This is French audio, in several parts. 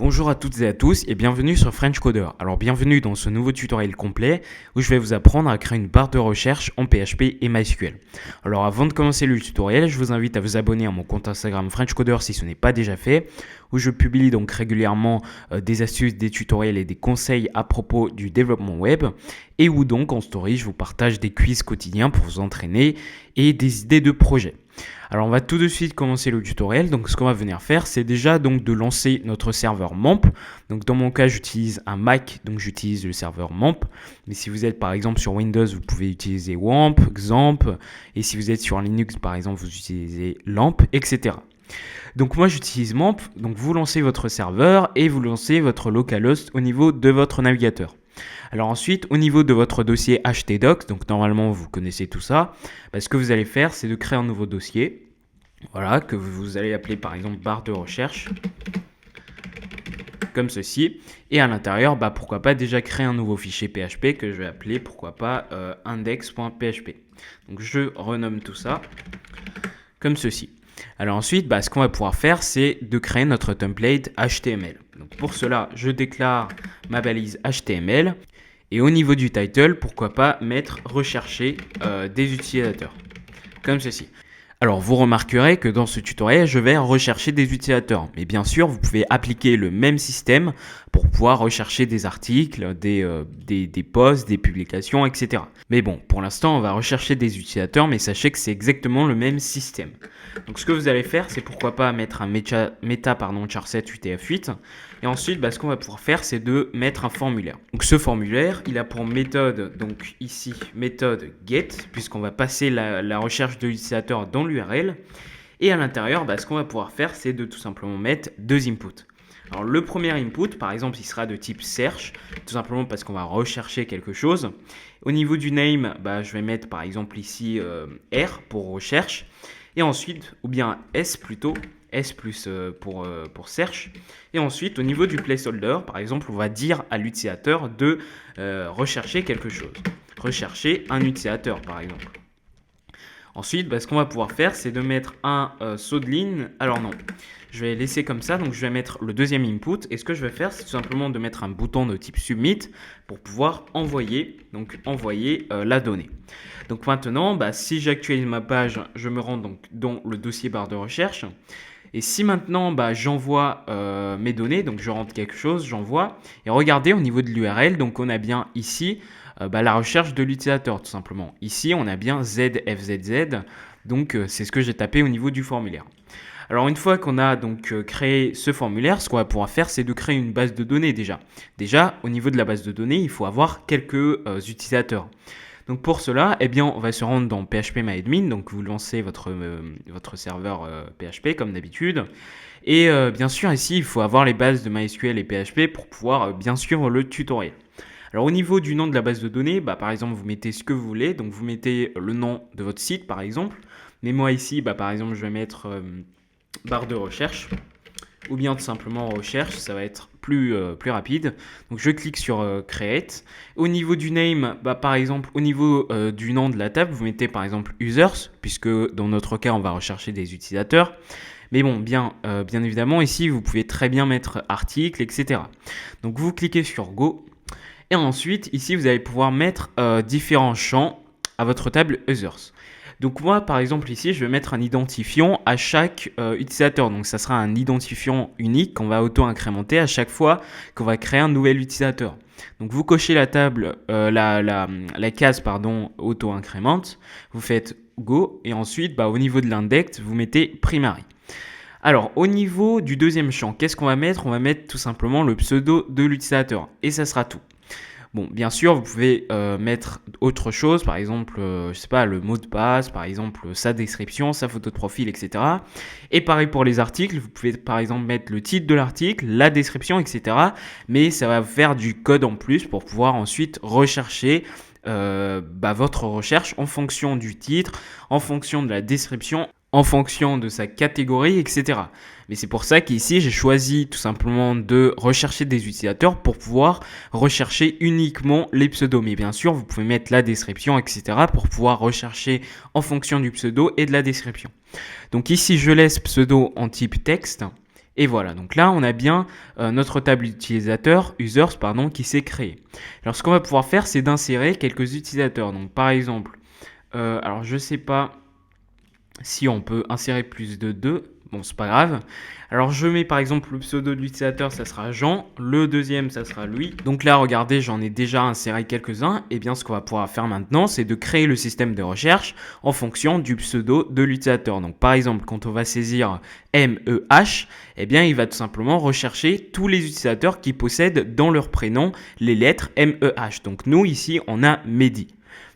Bonjour à toutes et à tous et bienvenue sur French Coder. Alors bienvenue dans ce nouveau tutoriel complet où je vais vous apprendre à créer une barre de recherche en PHP et MySQL. Alors avant de commencer le tutoriel, je vous invite à vous abonner à mon compte Instagram French Coder si ce n'est pas déjà fait, où je publie donc régulièrement des astuces, des tutoriels et des conseils à propos du développement web et où donc en story je vous partage des quiz quotidiens pour vous entraîner et des idées de projets. Alors on va tout de suite commencer le tutoriel. Donc ce qu'on va venir faire, c'est déjà donc de lancer notre serveur MAMP. Donc dans mon cas, j'utilise un Mac, donc j'utilise le serveur MAMP. Mais si vous êtes par exemple sur Windows, vous pouvez utiliser WAMP, XAMPP. Et si vous êtes sur Linux par exemple, vous utilisez LAMP, etc. Donc moi j'utilise MAMP. Donc vous lancez votre serveur et vous lancez votre localhost au niveau de votre navigateur. Alors ensuite, au niveau de votre dossier htdocs, donc normalement vous connaissez tout ça, ce que vous allez faire, c'est de créer un nouveau dossier, voilà, que vous allez appeler par exemple barre de recherche, comme ceci, et à l'intérieur, pourquoi pas déjà créer un nouveau fichier PHP que je vais appeler, pourquoi pas, index.php. Donc je renomme tout ça, comme ceci. Alors ensuite, ce qu'on va pouvoir faire, c'est de créer notre template HTML. Donc pour cela, je déclare ma balise HTML. Et au niveau du title, pourquoi pas mettre rechercher des utilisateurs, comme ceci. Alors vous remarquerez que dans ce tutoriel, je vais rechercher des utilisateurs. Mais bien sûr, vous pouvez appliquer le même système pour pouvoir rechercher des articles, des posts, des publications, etc. Mais bon, pour l'instant, on va rechercher des utilisateurs, mais sachez que c'est exactement le même système. Donc ce que vous allez faire, c'est pourquoi pas mettre un charset UTF-8. Et ensuite, ce qu'on va pouvoir faire, c'est de mettre un formulaire. Donc ce formulaire, il a pour méthode, donc ici, méthode get, puisqu'on va passer la recherche de l'utilisateur dans l'URL. Et à l'intérieur, ce qu'on va pouvoir faire, c'est de tout simplement mettre deux inputs. Alors le premier input, par exemple, il sera de type search, tout simplement parce qu'on va rechercher quelque chose. Au niveau du name, je vais mettre par exemple ici R pour recherche. Et ensuite, ou bien S plutôt, S plus pour search. Et ensuite, au niveau du placeholder, par exemple, on va dire à l'utilisateur de rechercher quelque chose. Rechercher un utilisateur, par exemple. Ensuite, ce qu'on va pouvoir faire, c'est de mettre un saut de ligne. Alors non, je vais laisser comme ça. Donc, je vais mettre le deuxième input. Et ce que je vais faire, c'est tout simplement de mettre un bouton de type submit pour pouvoir envoyer la donnée. Donc maintenant, si j'actualise ma page, je me rends donc dans le dossier barre de recherche. Et si maintenant, j'envoie mes données, donc je rentre quelque chose, j'envoie. Et regardez au niveau de l'URL, donc on a bien ici la recherche de l'utilisateur tout simplement. Ici, on a bien ZFZZ, donc c'est ce que j'ai tapé au niveau du formulaire. Alors une fois qu'on a donc créé ce formulaire, ce qu'on va pouvoir faire, c'est de créer une base de données déjà. Déjà, au niveau de la base de données, il faut avoir quelques utilisateurs. Donc pour cela, on va se rendre dans phpMyAdmin, donc vous lancez votre serveur PHP comme d'habitude. Et bien sûr ici, il faut avoir les bases de MySQL et PHP pour pouvoir bien suivre le tutoriel. Alors au niveau du nom de la base de données, par exemple vous mettez ce que vous voulez, donc vous mettez le nom de votre site par exemple. Mais moi ici, par exemple je vais mettre barre de recherche. Ou bien tout simplement recherche, ça va être plus rapide. Donc je clique sur Create. Au niveau du name, par exemple, au niveau du nom de la table, vous mettez par exemple Users, puisque dans notre cas, on va rechercher des utilisateurs. Mais bon, bien évidemment, ici, vous pouvez très bien mettre article, etc. Donc vous cliquez sur Go. Et ensuite, ici, vous allez pouvoir mettre différents champs à votre table Users. Donc moi, par exemple, ici, je vais mettre un identifiant à chaque utilisateur. Donc ça sera un identifiant unique qu'on va auto-incrémenter à chaque fois qu'on va créer un nouvel utilisateur. Donc vous cochez la table, la case auto-incrémente, vous faites Go et ensuite, au niveau de l'index, vous mettez primary. Alors, au niveau du deuxième champ, qu'est-ce qu'on va mettre? On va mettre tout simplement le pseudo de l'utilisateur et ça sera tout. Bon, bien sûr, vous pouvez mettre autre chose, par exemple, le mot de passe, par exemple, sa description, sa photo de profil, etc. Et pareil pour les articles, vous pouvez par exemple mettre le titre de l'article, la description, etc. Mais ça va faire du code en plus pour pouvoir ensuite rechercher votre recherche en fonction du titre, en fonction de la description, en fonction de sa catégorie, etc. Mais c'est pour ça qu'ici, j'ai choisi tout simplement de rechercher des utilisateurs pour pouvoir rechercher uniquement les pseudos. Mais bien sûr, vous pouvez mettre la description, etc. pour pouvoir rechercher en fonction du pseudo et de la description. Donc ici, je laisse pseudo en type texte. Et voilà, donc là on a bien notre table utilisateur, users pardon, qui s'est créée. Alors ce qu'on va pouvoir faire, c'est d'insérer quelques utilisateurs. Donc par exemple, alors je sais pas si on peut insérer plus de 2, bon c'est pas grave. Alors je mets par exemple le pseudo de l'utilisateur, ça sera Jean, le deuxième ça sera Louis. Donc là regardez, j'en ai déjà inséré quelques-uns. Et bien ce qu'on va pouvoir faire maintenant, c'est de créer le système de recherche en fonction du pseudo de l'utilisateur. Donc par exemple, quand on va saisir MEH, eh bien il va tout simplement rechercher tous les utilisateurs qui possèdent dans leur prénom les lettres MEH. Donc nous ici on a Mehdi.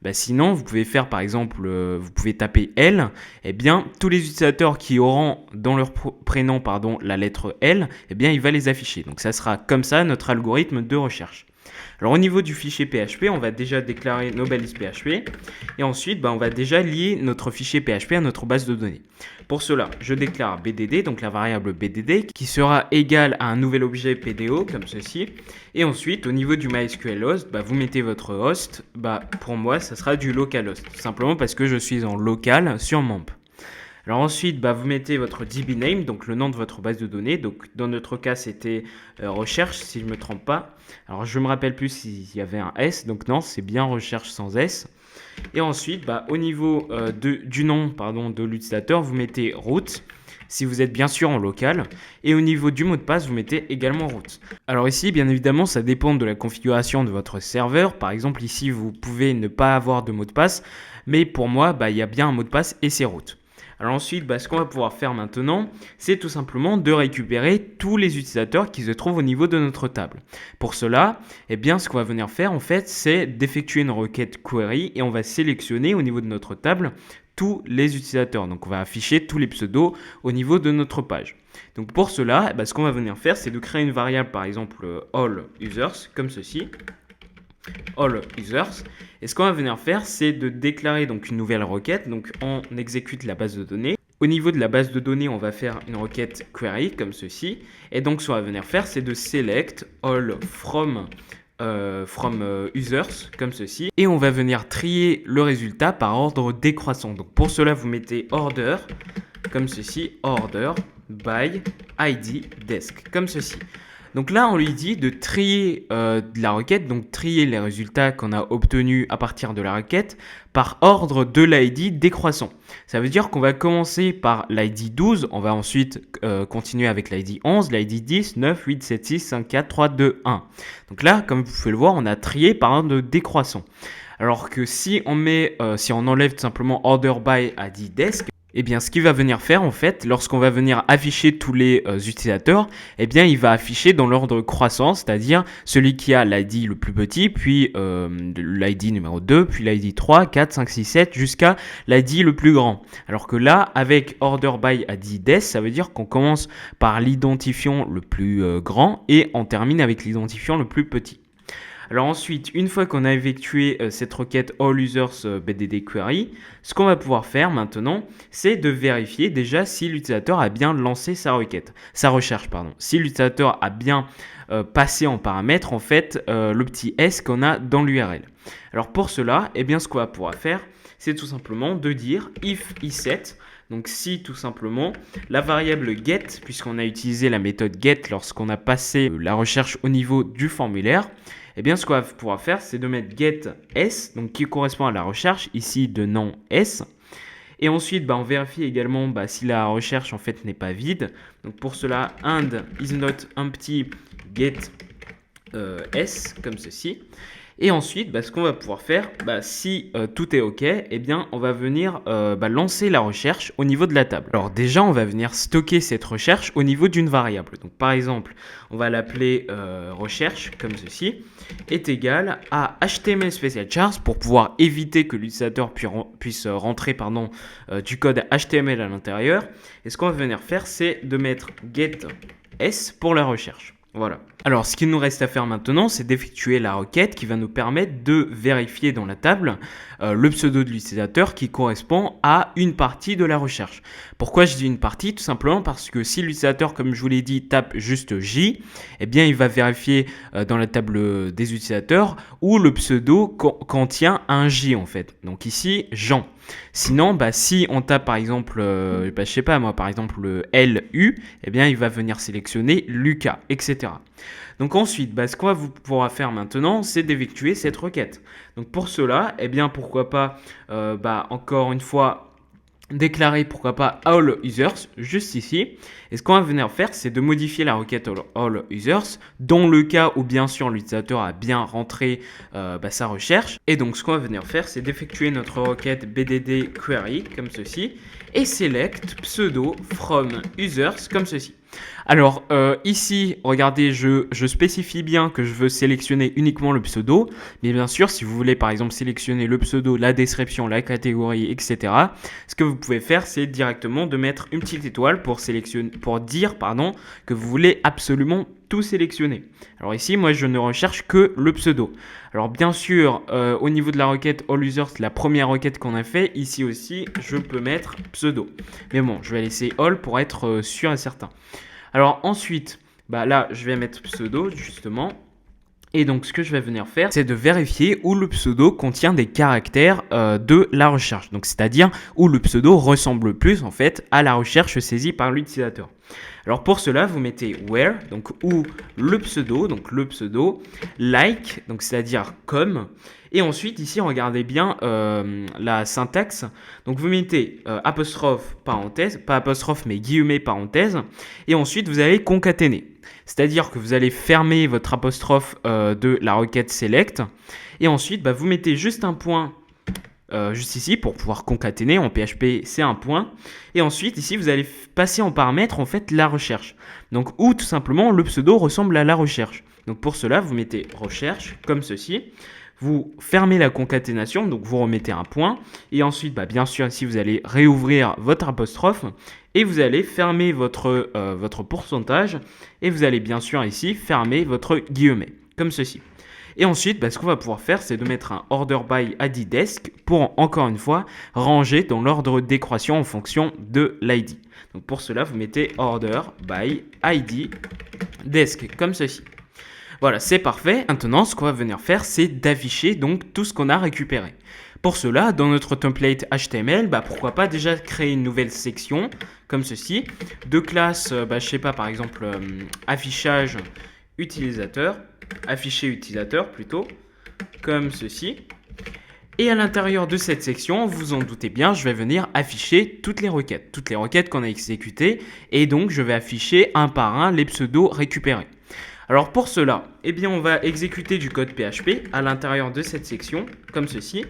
Bah sinon, vous pouvez faire par exemple, vous pouvez taper L, et bien tous les utilisateurs qui auront dans leur prénom pardon, la lettre L, eh bien il va les afficher. Donc ça sera comme ça notre algorithme de recherche. Alors au niveau du fichier PHP, on va déjà déclarer nos balises PHP et ensuite on va déjà lier notre fichier PHP à notre base de données. Pour cela, je déclare BDD, donc la variable BDD qui sera égale à un nouvel objet PDO comme ceci. Et ensuite au niveau du MySQL host, vous mettez votre host, pour moi ça sera du localhost, tout simplement parce que je suis en local sur MAMP. Alors ensuite, vous mettez votre DB name, donc le nom de votre base de données. Donc dans notre cas, c'était recherche, si je ne me trompe pas. Alors je ne me rappelle plus s'il y avait un S, donc non, c'est bien recherche sans S. Et ensuite, au niveau du nom de l'utilisateur, vous mettez root, si vous êtes bien sûr en local. Et au niveau du mot de passe, vous mettez également root. Alors ici, bien évidemment, ça dépend de la configuration de votre serveur. Par exemple, ici, vous pouvez ne pas avoir de mot de passe. Mais pour moi, il y a bien un mot de passe et c'est root. Alors ensuite, ce qu'on va pouvoir faire maintenant, c'est tout simplement de récupérer tous les utilisateurs qui se trouvent au niveau de notre table. Pour cela, ce qu'on va venir faire en fait, c'est d'effectuer une requête query et on va sélectionner au niveau de notre table tous les utilisateurs. Donc on va afficher tous les pseudos au niveau de notre page. Donc pour cela, ce qu'on va venir faire, c'est de créer une variable, par exemple all users, comme ceci. All users. Et ce qu'on va venir faire, c'est de déclarer donc une nouvelle requête. Donc on exécute la base de données. Au niveau de la base de données, on va faire une requête query comme ceci. Et donc ce qu'on va venir faire, c'est de select all from users comme ceci. Et on va venir trier le résultat par ordre décroissant. Donc pour cela, vous mettez order comme ceci, order by ID desk comme ceci. Donc là, on lui dit de trier de la requête, donc trier les résultats qu'on a obtenus à partir de la requête par ordre de l'ID décroissant. Ça veut dire qu'on va commencer par l'ID 12, on va ensuite continuer avec l'ID 11, l'ID 10, 9, 8, 7, 6, 5, 4, 3, 2, 1. Donc là, comme vous pouvez le voir, on a trié par ordre décroissant. Alors que si on enlève tout simplement order by ID desk, ce qu'il va venir faire en fait, lorsqu'on va venir afficher tous les utilisateurs, il va afficher dans l'ordre croissant, c'est-à-dire celui qui a l'ID le plus petit, puis l'ID numéro 2, puis l'ID 3, 4, 5, 6, 7, jusqu'à l'ID le plus grand. Alors que là, avec order by ID desk, ça veut dire qu'on commence par l'identifiant le plus grand et on termine avec l'identifiant le plus petit. Alors ensuite, une fois qu'on a effectué cette requête all users BDD query, ce qu'on va pouvoir faire maintenant, c'est de vérifier déjà si l'utilisateur a bien lancé sa recherche. Si l'utilisateur a bien passé en paramètre en fait le petit S qu'on a dans l'URL. Alors pour cela, ce qu'on va pouvoir faire, c'est tout simplement de dire if iset. Donc si tout simplement la variable get, puisqu'on a utilisé la méthode get lorsqu'on a passé la recherche au niveau du formulaire, ce qu'on va pouvoir faire, c'est de mettre get s, donc qui correspond à la recherche, ici de nom s. Et ensuite, on vérifie également si la recherche en fait n'est pas vide. Donc pour cela, and is not empty get s, comme ceci. Et ensuite, ce qu'on va pouvoir faire, si tout est OK, on va venir lancer la recherche au niveau de la table. Alors déjà, on va venir stocker cette recherche au niveau d'une variable. Donc par exemple, on va l'appeler recherche, comme ceci, est égal à HTML special chars pour pouvoir éviter que l'utilisateur puisse rentrer du code HTML à l'intérieur. Et ce qu'on va venir faire, c'est de mettre get s pour la recherche. Voilà. Alors, ce qu'il nous reste à faire maintenant, c'est d'effectuer la requête qui va nous permettre de vérifier dans la table le pseudo de l'utilisateur qui correspond à une partie de la recherche. Pourquoi je dis une partie? Tout simplement parce que si l'utilisateur, comme je vous l'ai dit, tape juste J, eh bien, il va vérifier dans la table des utilisateurs où le pseudo contient un J en fait. Donc ici, Jean. Sinon, si on tape par exemple, je sais pas moi, par exemple le LU, eh bien il va venir sélectionner Lucas, etc. Donc ensuite, ce qu'on va pouvoir faire maintenant, c'est d'effectuer cette requête. Donc pour cela, eh bien pourquoi pas, encore une fois, déclarer pourquoi pas all users juste ici. Et ce qu'on va venir faire, c'est de modifier la requête all users dans le cas où bien sûr l'utilisateur a bien rentré sa recherche. Et donc ce qu'on va venir faire, c'est d'effectuer notre requête bdd query comme ceci et select pseudo from users comme ceci. Alors ici, regardez, je spécifie bien que je veux sélectionner uniquement le pseudo, mais bien sûr, si vous voulez par exemple sélectionner le pseudo, la description, la catégorie, etc., ce que vous pouvez faire, c'est directement de mettre une petite étoile pour dire que vous voulez absolument tout sélectionner. Alors ici, moi, je ne recherche que le pseudo. Alors bien sûr, au niveau de la requête all users, la première requête qu'on a fait, ici aussi, je peux mettre pseudo. Mais bon, je vais laisser all pour être sûr et certain. Alors ensuite, là, je vais mettre pseudo justement. Et donc, ce que je vais venir faire, c'est de vérifier où le pseudo contient des caractères de la recherche. Donc, c'est-à-dire où le pseudo ressemble plus en fait à la recherche saisie par l'utilisateur. Alors pour cela, vous mettez where, donc où le pseudo, like, donc c'est-à-dire comme. Et ensuite, ici, regardez bien la syntaxe. Donc, vous mettez apostrophe, parenthèse, pas apostrophe, mais guillemets, parenthèse. Et ensuite, vous allez concaténer. C'est-à-dire que vous allez fermer votre apostrophe de la requête select. Et ensuite, vous mettez juste un point juste ici pour pouvoir concaténer. En PHP, c'est un point. Et ensuite, ici, vous allez passer en paramètre en fait la recherche. Donc, où tout simplement le pseudo ressemble à la recherche. Donc, pour cela, vous mettez recherche comme ceci. Vous fermez la concaténation, donc vous remettez un point. Et ensuite, bien sûr, ici, vous allez réouvrir votre apostrophe. Et vous allez fermer votre pourcentage. Et vous allez bien sûr ici fermer votre guillemet, comme ceci. Et ensuite, ce qu'on va pouvoir faire, c'est de mettre un order by ID desk pour, encore une fois, ranger dans l'ordre de décroissance en fonction de l'ID. Donc pour cela, vous mettez order by ID desk, comme ceci. Voilà, c'est parfait. Maintenant, ce qu'on va venir faire, c'est d'afficher donc tout ce qu'on a récupéré. Pour cela, dans notre template HTML, pourquoi pas déjà créer une nouvelle section comme ceci, de classe, je sais pas, par exemple, affichage utilisateur, afficher utilisateur plutôt, comme ceci. Et à l'intérieur de cette section, vous en doutez bien, je vais venir afficher toutes les requêtes qu'on a exécutées, et donc je vais afficher un par un les pseudos récupérés. Alors pour cela, on va exécuter du code PHP à l'intérieur de cette section, comme ceci.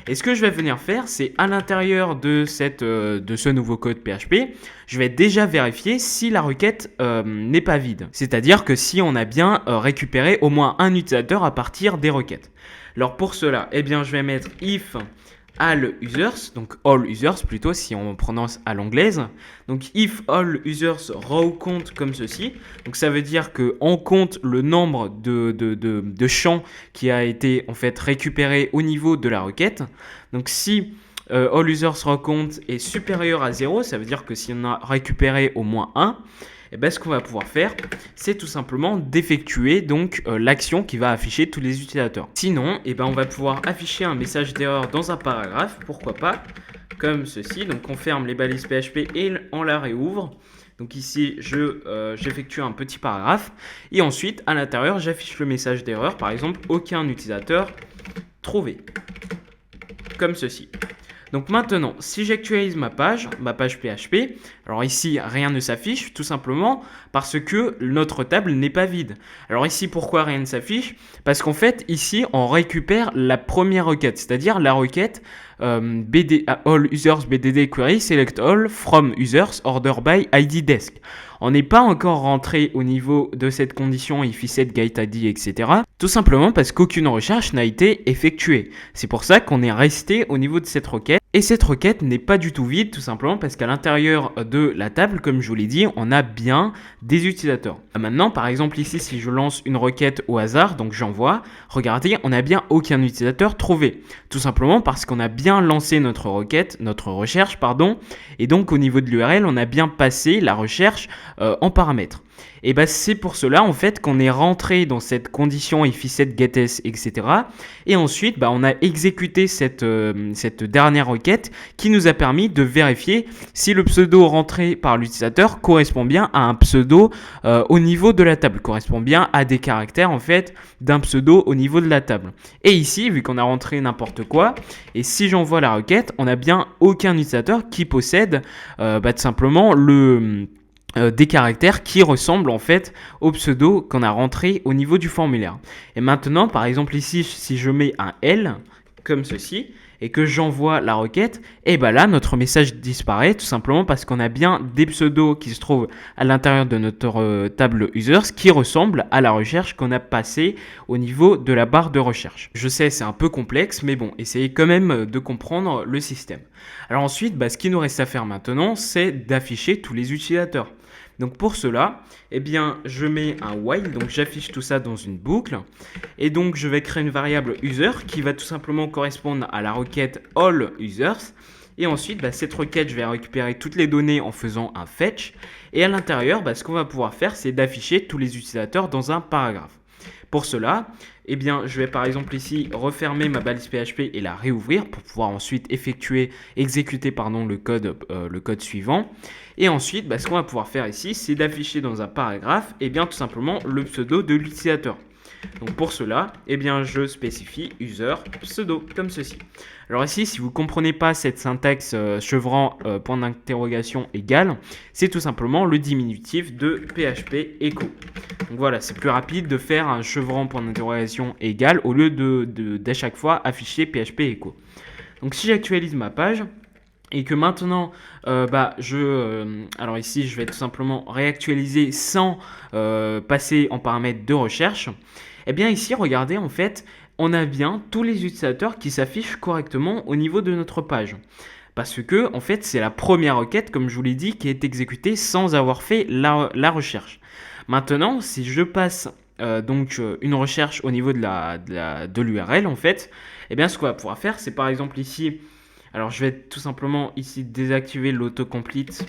Et ce que je vais venir faire, c'est à l'intérieur de ce nouveau code PHP, je vais déjà vérifier si la requête n'est pas vide. C'est-à-dire que si on a bien récupéré au moins un utilisateur à partir des requêtes. Alors pour cela, je vais mettre if all users, donc all users plutôt si on prononce à l'anglaise. Donc if all users row count comme ceci. Donc ça veut dire qu'on compte le nombre de champs qui a été en fait récupéré au niveau de la requête. Donc si all users row count est supérieur à 0, ça veut dire que si on a récupéré au moins 1, ce qu'on va pouvoir faire, c'est tout simplement d'effectuer donc l'action qui va afficher tous les utilisateurs. Sinon, on va pouvoir afficher un message d'erreur dans un paragraphe, pourquoi pas, comme ceci. Donc on ferme les balises PHP et on la réouvre. Donc ici, j'effectue un petit paragraphe et ensuite, à l'intérieur, j'affiche le message d'erreur, par exemple, aucun utilisateur trouvé, comme ceci. Donc maintenant, si j'actualise ma page PHP, alors ici, rien ne s'affiche, tout simplement parce que notre table n'est pas vide. Alors ici, pourquoi rien ne s'affiche? Parce qu'en fait, ici, on récupère la première requête, c'est-à-dire la requête all users bdd query select all from users order by ID desk. On n'est pas encore rentré au niveau de cette condition if set get ID, etc. Tout simplement parce qu'aucune recherche n'a été effectuée. C'est pour ça qu'on est resté au niveau de cette requête Et cette requête n'est pas du tout vide, tout simplement parce qu'à l'intérieur de la table, comme je vous l'ai dit, on a bien des utilisateurs. Maintenant, par exemple ici, si je lance une requête au hasard, donc j'envoie, regardez, on n'a bien aucun utilisateur trouvé. Tout simplement parce qu'on a bien lancé notre requête, notre recherche, pardon, et donc au niveau de l'URL, on a bien passé la recherche en paramètres. Et bah c'est pour cela en fait qu'on est rentré dans cette condition if set getS, etc. Et ensuite on a exécuté cette dernière requête qui nous a permis de vérifier si le pseudo rentré par l'utilisateur correspond bien à un pseudo au niveau de la table, correspond bien à des caractères en fait d'un pseudo au niveau de la table. Et ici, vu qu'on a rentré n'importe quoi, et si j'envoie la requête, on n'a bien aucun utilisateur qui possède tout simplement des caractères qui ressemblent en fait au pseudo qu'on a rentré au niveau du formulaire. Et maintenant, par exemple ici, si je mets un L comme ceci et que j'envoie la requête, et ben là notre message disparaît tout simplement parce qu'on a bien des pseudos qui se trouvent à l'intérieur de notre table users qui ressemblent à la recherche qu'on a passée au niveau de la barre de recherche. Je sais, c'est un peu complexe, mais bon, essayez quand même de comprendre le système. Alors ensuite, ce qui nous reste à faire maintenant, c'est d'afficher tous les utilisateurs. Donc pour cela, je mets un while, donc j'affiche tout ça dans une boucle. Et donc je vais créer une variable user qui va tout simplement correspondre à la requête all users. Et ensuite, cette requête, je vais récupérer toutes les données en faisant un fetch. Et à l'intérieur, ce qu'on va pouvoir faire, c'est d'afficher tous les utilisateurs dans un paragraphe. Pour cela, je vais par exemple ici refermer ma balise PHP et la réouvrir pour pouvoir ensuite exécuter le code suivant. Et ensuite, ce qu'on va pouvoir faire ici, c'est d'afficher dans un paragraphe tout simplement le pseudo de l'utilisateur. Donc pour cela, je spécifie user pseudo comme ceci. Alors ici, si vous ne comprenez pas cette syntaxe chevrant point d'interrogation égale, c'est tout simplement le diminutif de PHP echo. Donc voilà, c'est plus rapide de faire un chevrant point d'interrogation égale au lieu d'à chaque fois afficher PHP echo. Donc si j'actualise ma page, et que maintenant, alors ici, je vais tout simplement réactualiser sans passer en paramètre de recherche. Ici, regardez, en fait, on a bien tous les utilisateurs qui s'affichent correctement au niveau de notre page. Parce que, en fait, c'est la première requête, comme je vous l'ai dit, qui est exécutée sans avoir fait la recherche. Maintenant, si je passe une recherche au niveau de l'URL, en fait, ce qu'on va pouvoir faire, c'est par exemple ici... Alors, je vais tout simplement ici désactiver l'autocomplete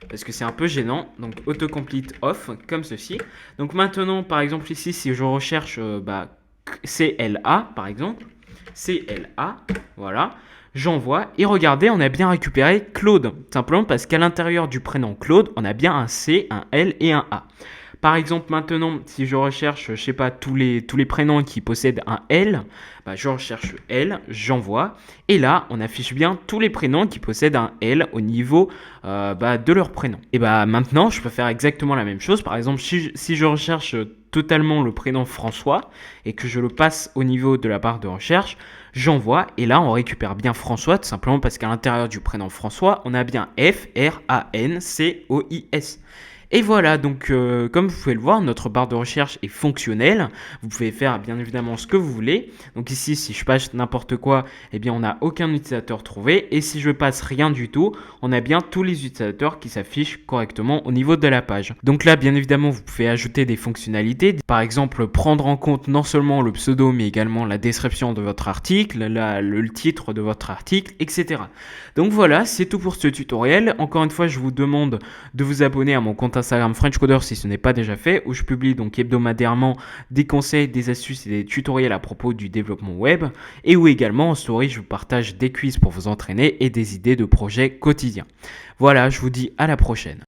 parce que c'est un peu gênant. Donc, autocomplete off, comme ceci. Donc, maintenant, par exemple, ici, si je recherche CLA, par exemple, CLA, voilà, j'envoie. Et regardez, on a bien récupéré Claude. Simplement parce qu'à l'intérieur du prénom Claude, on a bien un C, un L et un A. Par exemple, maintenant, si je recherche, je sais pas, tous les prénoms qui possèdent un L, je recherche L, j'envoie. Et là, on affiche bien tous les prénoms qui possèdent un L au niveau de leur prénom. Et maintenant, je peux faire exactement la même chose. Par exemple, si je recherche totalement le prénom François et que je le passe au niveau de la barre de recherche, j'envoie. Et là, on récupère bien François, tout simplement parce qu'à l'intérieur du prénom François, on a bien F-R-A-N-C-O-I-S. Et voilà, donc comme vous pouvez le voir, notre barre de recherche est fonctionnelle. Vous pouvez faire bien évidemment ce que vous voulez. Donc ici, si je passe n'importe quoi, on n'a aucun utilisateur trouvé. Et si je passe rien du tout, on a bien tous les utilisateurs qui s'affichent correctement au niveau de la page. Donc là, bien évidemment, vous pouvez ajouter des fonctionnalités. Par exemple, prendre en compte non seulement le pseudo, mais également la description de votre article, le titre de votre article, etc. Donc voilà, c'est tout pour ce tutoriel. Encore une fois, je vous demande de vous abonner à mon compte Instagram FrenchCoder si ce n'est pas déjà fait, où je publie donc hebdomadairement des conseils, des astuces et des tutoriels à propos du développement web, et où également en story je vous partage des quiz pour vous entraîner et des idées de projets quotidiens. Voilà, je vous dis à la prochaine.